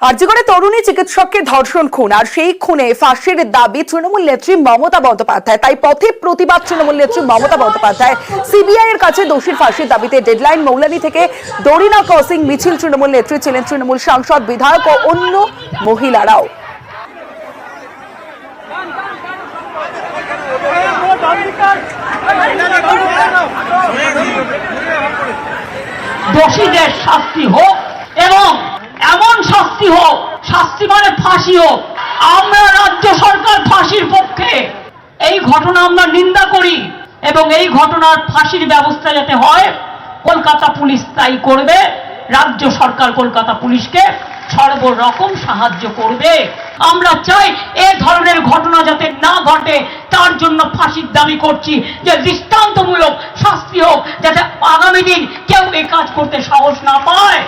আরজিকরে তরুণী চিকিৎসককে ধর্ষণ খুন আর সেই খুনে ফাঁসির দাবি তৃণমূল নেত্রী মমতা বন্দ্যোপাধ্যায়। তাই পথে প্রতিবাদ তৃণমূল নেত্রী মমতা বন্দ্যোপাধ্যায়। সিবিআই এর কাছে দোষীর ফাঁসির দাবিতে ডেডলাইন। মৌলানি থেকে দড়িনা ক্রসিং মিছিল। তৃণমূল নেত্রী ছিলেন তৃণমূল সাংসদ, বিধায়ক ও অন্য মহিলারাও। দোষীদের শাস্তি হোক এবং এমন শাস্তি হোক, শাস্তি মানে ফাঁসি হোক। আমরা রাজ্য সরকার ফাঁসির পক্ষে। এই ঘটনা আমরা নিন্দা করি এবং এই ঘটনার ফাঁসির ব্যবস্থা যাতে হয় কলকাতা পুলিশ তাই করবে। রাজ্য সরকার কলকাতা পুলিশকে সর্বরকম সাহায্য করবে। আমরা চাই এ ধরনের ঘটনা যাতে না ঘটে, তার জন্য ফাঁসির দাবি করছি, যে দৃষ্টান্তমূলক শাস্তি হোক, যাতে আগামী দিন কেউ এই কাজ করতে সাহস না পায়।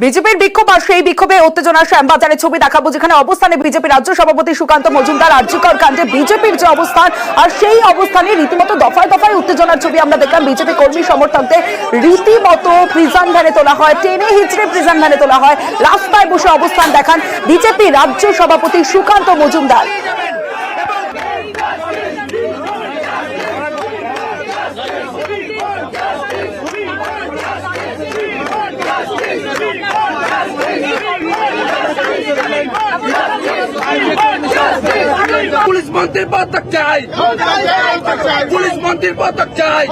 বিজেপির বিক্ষোভ আর সেই বিক্ষোভে উত্তেজনা। শ্যামবাজারের ছবি দেখাবো, যেখানে অবস্থানে বিজেপি রাজ্য সভাপতি সুকান্ত মজুমদার। আরজিকর কাণ্ডে বিজেপির যে অবস্থান আর সেই অবস্থানে রীতিমতো দফায় দফায় উত্তেজনার ছবি আমরা দেখলাম। বিজেপি কর্মী সমর্থকদের রীতিমতো প্রিজন ভ্যানে তোলা হয়, টেনে হিচড়ে প্রিজন ভ্যানে তোলা হয়, রাস্তায় বসে অবস্থান দেখান বিজেপি রাজ্য সভাপতি সুকান্ত মজুমদার। पुलिस मंत्री पद तक चाहे, पुलिस मंत्री पद तक चाहे।